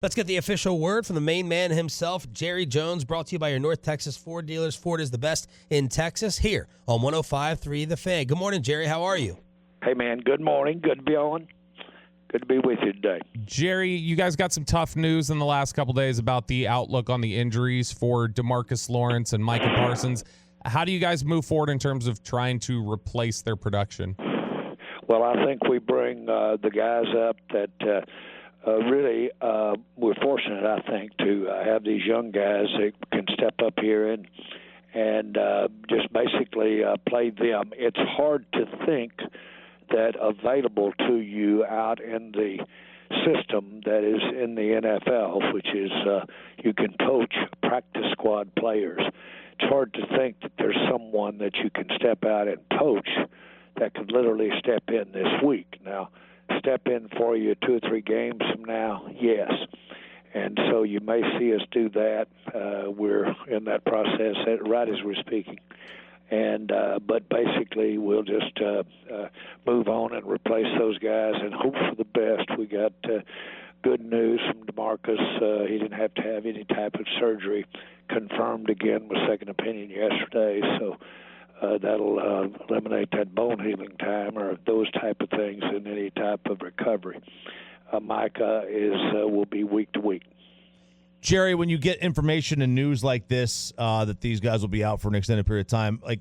Let's get the official word from the main man himself, Jerry Jones, brought to you by your North Texas Ford dealers. Ford is the best in Texas, here on 105.3 The Fan. Good morning, Jerry. How are you? Hey, man. Good morning. Good to be on. Good to be with you today. Jerry, you guys got some tough news in the last couple days about the outlook on the injuries for DeMarcus Lawrence and Micah Parsons. How do you guys move forward in terms of trying to replace their production? Well, I think we bring the guys up that really we're fortunate, I think, to have these young guys that can step up here and just basically play them. It's hard to think that available to you out in the system that is in the NFL, which is you can coach practice squad players. It's hard to think that there's someone that you can step out and coach that could literally step in this week. Now, step in for you 2 or 3 games from now, yes. And so you may see us do that. We're in that process right as we're speaking. And but basically, we'll just move on and replace those guys and hope for the best. We got good news from DeMarcus. He didn't have to have any type of surgery, confirmed again with second opinion yesterday. So that'll eliminate that bone healing time or those type of things in any type of recovery. Micah will be week to week. Jerry, when you get information and news like this, that these guys will be out for an extended period of time, like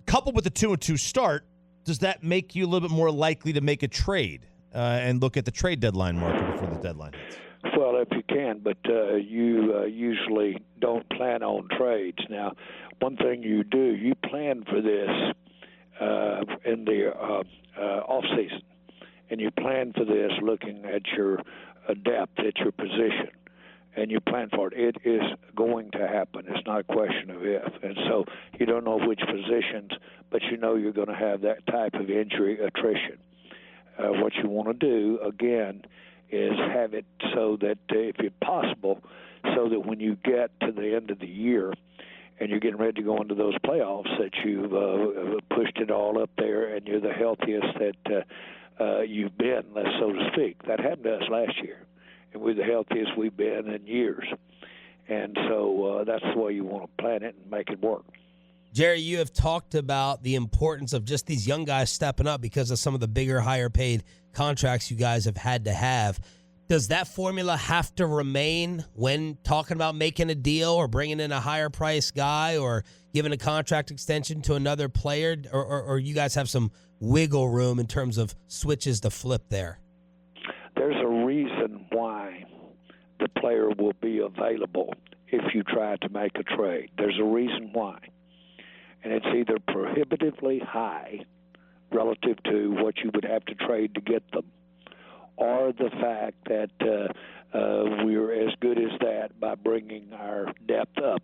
coupled with the 2-2 start, does that make you a little bit more likely to make a trade and look at the trade deadline market before the deadline hits? Well, if you can, but you usually don't plan on trades. Now, one thing you do, you plan for this in the off season, and you plan for this looking at your depth at your position. And you plan for it. It is going to happen. It's not a question of if. And so you don't know which positions, but you know you're going to have that type of injury attrition. What you want to do, again, is have it so that, if it's possible, so that when you get to the end of the year and you're getting ready to go into those playoffs, that you've pushed it all up there and you're the healthiest that you've been, so to speak. That happened to us last year. And we're the healthiest we've been in years. And so that's the way you want to plan it and make it work. Jerry, you have talked about the importance of just these young guys stepping up because of some of the bigger, higher-paid contracts you guys have had to have. Does that formula have to remain when talking about making a deal or bringing in a higher-priced guy or giving a contract extension to another player, or you guys have some wiggle room in terms of switches to flip there? There's a reason why the player will be available if you try to make a trade. There's a reason why. And it's either prohibitively high relative to what you would have to trade to get them, or the fact that we're as good as that by bringing our depth up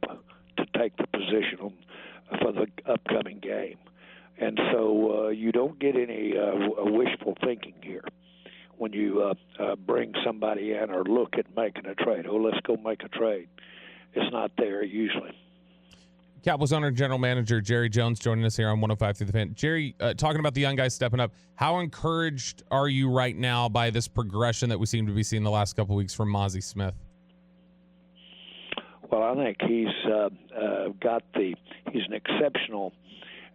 to take the position for the upcoming game. And so you don't get any wishful thinking here when you bring somebody in or look at making a trade. Oh, let's go make a trade. It's not there usually. Cowboys owner and general manager Jerry Jones joining us here on 105 through the Fan. Jerry, talking about the young guys stepping up, how encouraged are you right now by this progression that we seem to be seeing the last couple of weeks from Mozzie Smith? Well, I think he's an exceptional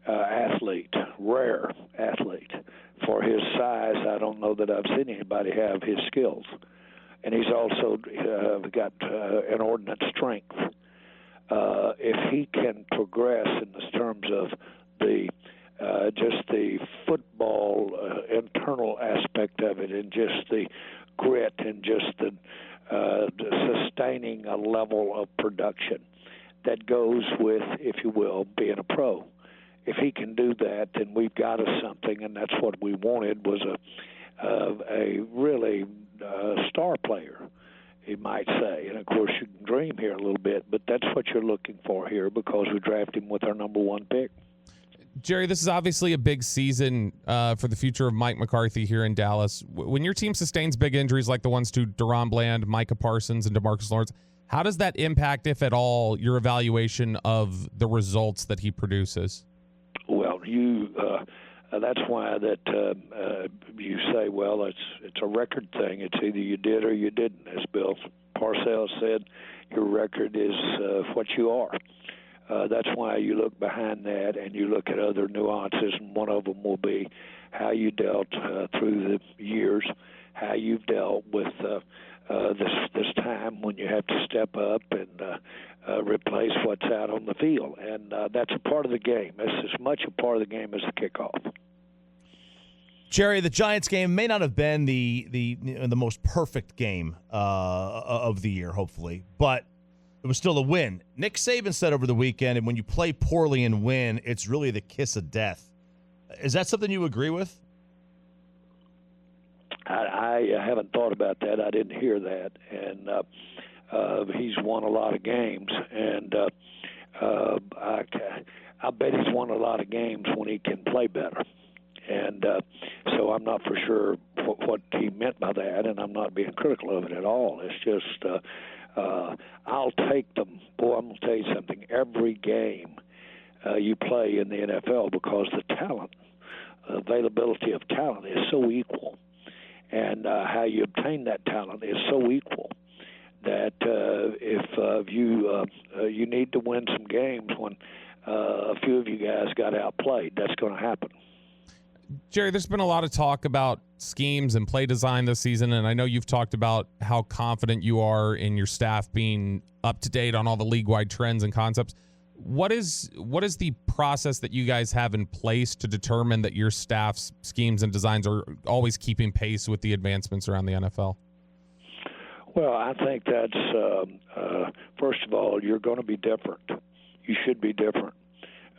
athlete, rare athlete. For his size, I don't know that I've seen anybody have his skills. And he's also got inordinate strength. If he can progress in the terms of the just the football internal aspect of it, and just the grit, and just the sustaining a level of production that goes with, if you will, being a pro. If he can do that, then we've got us something, and that's what we wanted, was a really star player, you might say. And, of course, you can dream here a little bit, but that's what you're looking for here because we drafted him with our number 1 pick. Jerry, this is obviously a big season for the future of Mike McCarthy here in Dallas. When your team sustains big injuries like the ones to Deron Bland, Micah Parsons, and DeMarcus Lawrence, how does that impact, if at all, your evaluation of the results that he produces? Well, that's why that you say, well, it's a record thing. It's either you did or you didn't. As Bill Parcells said, your record is what you are. That's why you look behind that and you look at other nuances, and one of them will be how you dealt through the years, how you've dealt with this time when you have to step up and replace what's out on the field. And that's a part of the game. It's as much a part of the game as the kickoff. Jerry, the Giants game may not have been the most perfect game of the year, hopefully, but it was still a win. Nick Saban said over the weekend, and when you play poorly and win, it's really the kiss of death. Is that something you agree with? I haven't thought about that. I didn't hear that. And he's won a lot of games, and I bet he's won a lot of games when he can play better. And so I'm not for sure what he meant by that, and I'm not being critical of it at all. It's just I'll take them. Boy, I'm going to tell you something. Every game you play in the NFL, because the talent, availability of talent is so equal, and how you obtain that talent is so equal that if you need to win some games when a few of you guys got outplayed, that's going to happen. Jerry, there's been a lot of talk about schemes and play design this season, and I know you've talked about how confident you are in your staff being up to date on all the league-wide trends and concepts. What is the process that you guys have in place to determine that your staff's schemes and designs are always keeping pace with the advancements around the NFL? Well, I think that's, first of all, you're going to be different. You should be different.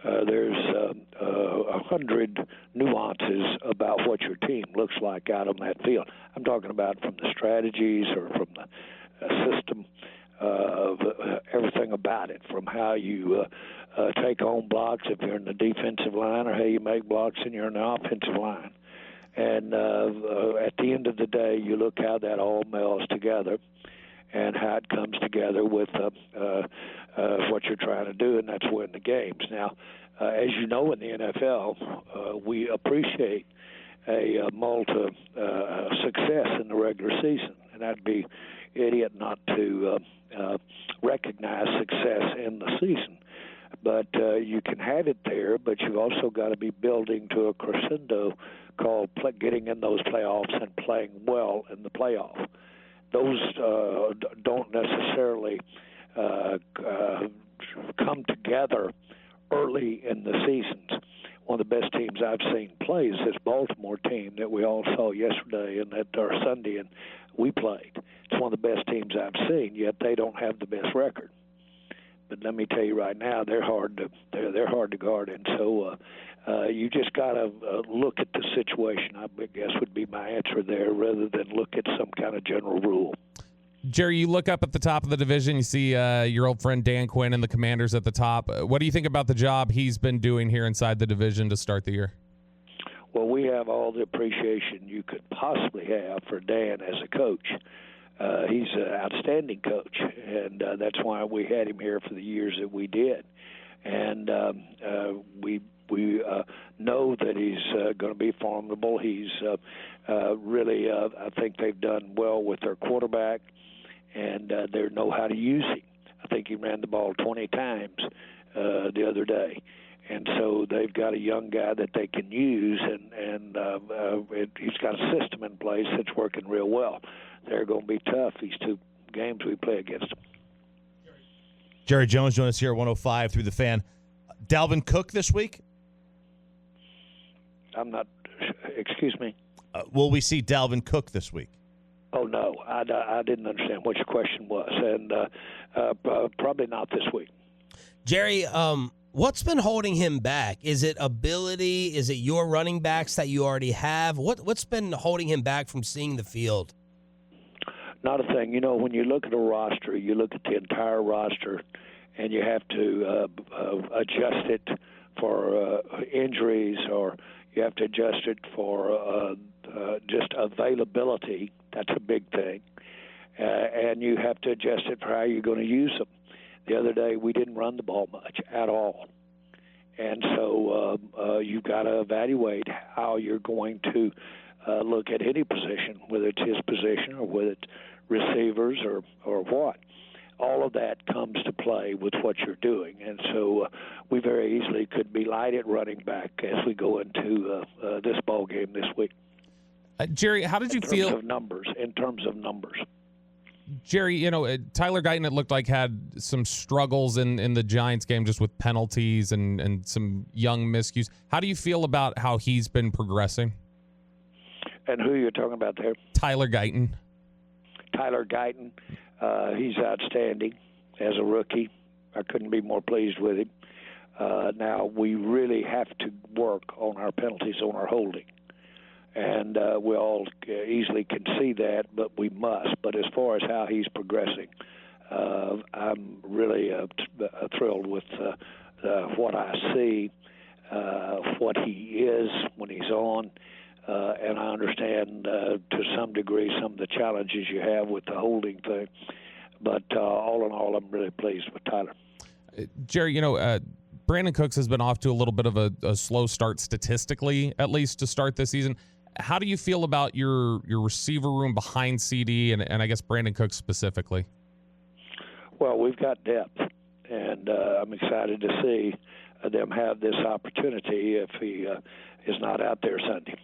There's 100 nuances about what your team looks like out on that field. I'm talking about from the strategies or from the system, everything about it, from how you take on blocks if you're in the defensive line, or how you make blocks and you're in the offensive line. And at the end of the day, you look how that all melds together and how it comes together with what you're trying to do, and that's win the games. Now, as you know, in the NFL, we appreciate a success in the regular season, and I'd be idiot not to recognize success in the season. But you can have it there, but you've also got to be building to a crescendo called getting in those playoffs and playing well in the playoff. Those don't necessarily come together early in the seasons. One of the best teams I've seen play is this Baltimore team that we all saw yesterday and Sunday, and we played. It's one of the best teams I've seen, yet they don't have the best record. But let me tell you right now, they're hard to guard, and so you just got to look at the situation, I guess would be my answer there, rather than look at some kind of general rule. Jerry, you look up at the top of the division, you see your old friend Dan Quinn and the Commanders at the top. What do you think about the job he's been doing here inside the division to start the year? Well, we have all the appreciation you could possibly have for Dan as a coach. He's an outstanding coach, and that's why we had him here for the years that we did. And we know that he's going to be formidable. He's really, I think they've done well with their quarterback, and they know how to use him. I think he ran the ball 20 times the other day. And so they've got a young guy that they can use, and he's got a system in place that's working real well. They're going to be tough, these two games we play against them. Jerry Jones joined us here at 105 through the Fan. Dalvin Cook this week? Excuse me? Will we see Dalvin Cook this week? Oh, no. I didn't understand what your question was, and probably not this week. Jerry, what's been holding him back? Is it ability? Is it your running backs that you already have? What's been holding him back from seeing the field? Not a thing. You know, when you look at a roster, you look at the entire roster, and you have to adjust it for injuries, or you have to adjust it for just availability. That's a big thing. And you have to adjust it for how you're going to use them. The other day, we didn't run the ball much at all. And so you've got to evaluate how you're going to look at any position, whether it's his position or whether it's receivers or what. All of that comes to play with what you're doing. And so we very easily could be light at running back as we go into this ball game this week. Jerry, how did you feel? In terms of numbers. Jerry, Tyler Guyton, it looked like, had some struggles in the Giants game just with penalties and some young miscues. How do you feel about how he's been progressing? And who you're talking about there? Tyler Guyton. Tyler Guyton, he's outstanding as a rookie. I couldn't be more pleased with him. Now, we really have to work on our penalties, on our holding. And we all easily can see that, but we must. But as far as how he's progressing, I'm really thrilled with what I see, what he is when he's on. And I understand to some degree some of the challenges you have with the holding thing. But all in all, I'm really pleased with Tyler. Jerry, Brandon Cooks has been off to a little bit of a slow start statistically, at least to start this season. How do you feel about your receiver room behind CD and I guess Brandon Cooks specifically? Well, we've got depth, and I'm excited to see them have this opportunity if he is not out there Sunday.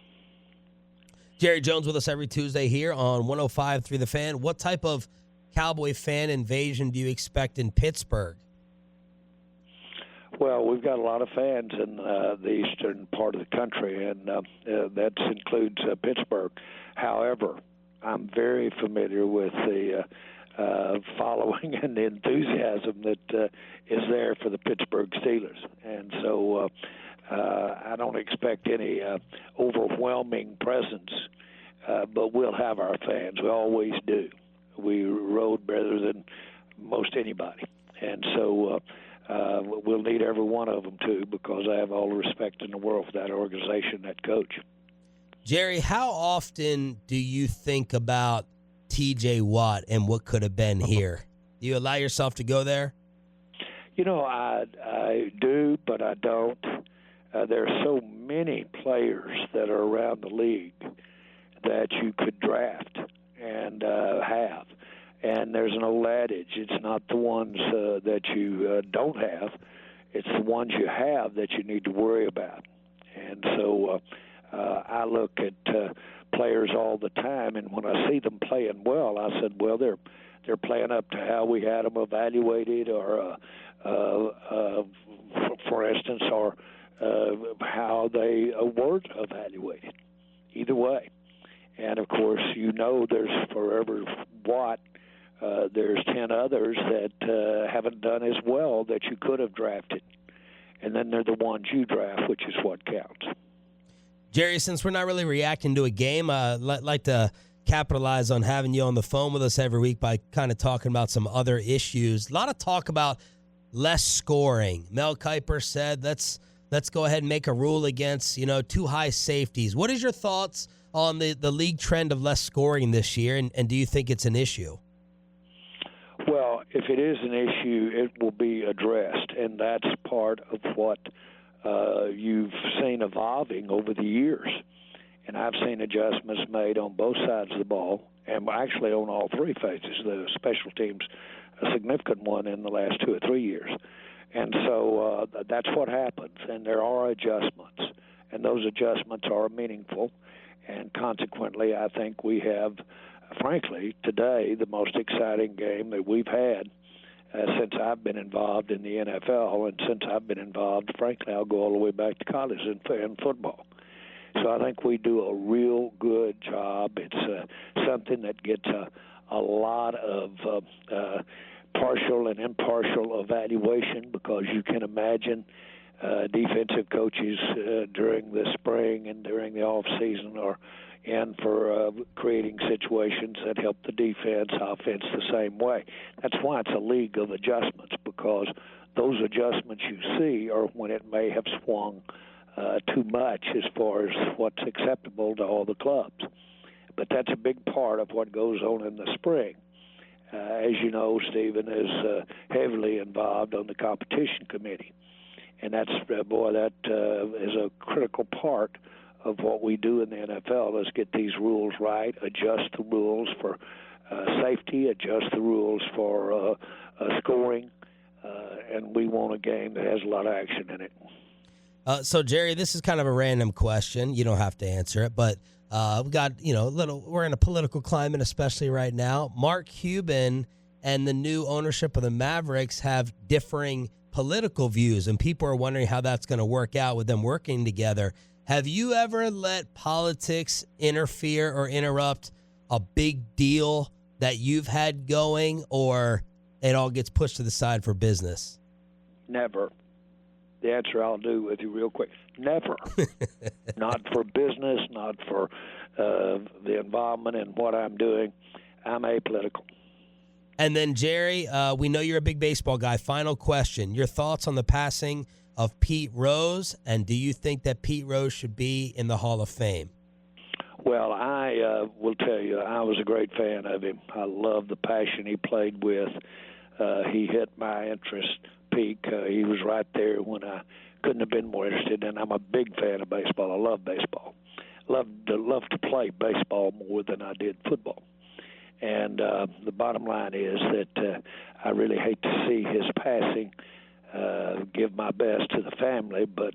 Jerry Jones with us every Tuesday here on 105.3 The Fan. What type of Cowboy fan invasion do you expect in Pittsburgh? Well, we've got a lot of fans in the eastern part of the country, and that includes Pittsburgh. However, I'm very familiar with the following and the enthusiasm that is there for the Pittsburgh Steelers. And so I don't expect any overwhelming presence, but we'll have our fans. We always do. We rode better than most anybody. And so we'll need every one of them, too, because I have all the respect in the world for that organization, that coach. Jerry, how often do you think about T.J. Watt and what could have been here? Do you allow yourself to go there? I do, but I don't. There are so many players that are around the league that you could draft and have. And there's an old adage, it's not the ones that you don't have, it's the ones you have that you need to worry about. And so I look at players all the time, and when I see them playing well, I said, well, they're playing up to how we had them evaluated, or for instance, or how they weren't evaluated. Either way. And, of course, there's forever Watt. There's 10 others that haven't done as well that you could have drafted. And then they're the ones you draft, which is what counts. Jerry, since we're not really reacting to a game, I'd like to capitalize on having you on the phone with us every week by kind of talking about some other issues. A lot of talk about less scoring. Mel Kiper said, let's go ahead and make a rule against, too high safeties. What is your thoughts on the league trend of less scoring this year, and do you think it's an issue? Well, if it is an issue, it will be addressed, and that's part of what you've seen evolving over the years. And I've seen adjustments made on both sides of the ball, and actually on all three phases. The special teams, a significant one in the last 2 or 3 years. And so that's what happens, and there are adjustments, and those adjustments are meaningful. And consequently, I think we have, frankly, today, the most exciting game that we've had since I've been involved in the NFL, and since I've been involved, frankly, I'll go all the way back to college in football. So I think we do a real good job. It's something that gets a lot of partial and impartial evaluation, because you can imagine defensive coaches during the spring and during the off season are in for creating situations that help the defense, offense the same way. That's why it's a league of adjustments, because those adjustments you see are when it may have swung too much as far as what's acceptable to all the clubs. But that's a big part of what goes on in the spring. As you know, Stephen is heavily involved on the competition committee. And that is a critical part of what we do in the NFL. Let's get these rules right, adjust the rules for safety, adjust the rules for scoring, and we want a game that has a lot of action in it. So, Jerry, this is kind of a random question. You don't have to answer it, but we got, we're in a political climate, especially right now. Mark Cuban and the new ownership of the Mavericks have differing political views, and people are wondering how that's going to work out with them working together. Have you ever let politics interfere or interrupt a big deal that you've had going, or it all gets pushed to the side for business? Never. The answer I'll do with you real quick. Never. Not for business, not for the involvement in what I'm doing. I'm apolitical. And then, Jerry, we know you're a big baseball guy. Final question. Your thoughts on the passing of Pete Rose, and do you think that Pete Rose should be in the Hall of Fame? Well, I will tell you, I was a great fan of him. I love the passion he played with. He hit my interest peak. He was right there when I couldn't have been more interested, and I'm a big fan of baseball. I love baseball. Love to play baseball more than I did football. And the bottom line is that I really hate to see his passing. Give my best to the family, but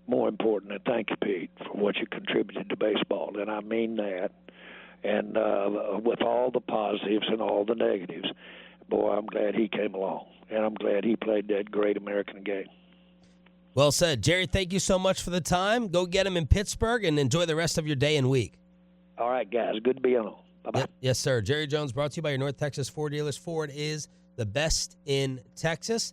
more important, thank you, Pete, for what you contributed to baseball, and I mean that. And with all the positives and all the negatives, boy, I'm glad he came along, and I'm glad he played that great American game. Well said. Jerry, thank you so much for the time. Go get him in Pittsburgh and enjoy the rest of your day and week. All right, guys. Good to be on. Bye-bye. Yep. Yes, sir. Jerry Jones brought to you by your North Texas Ford dealers. Ford is the best in Texas.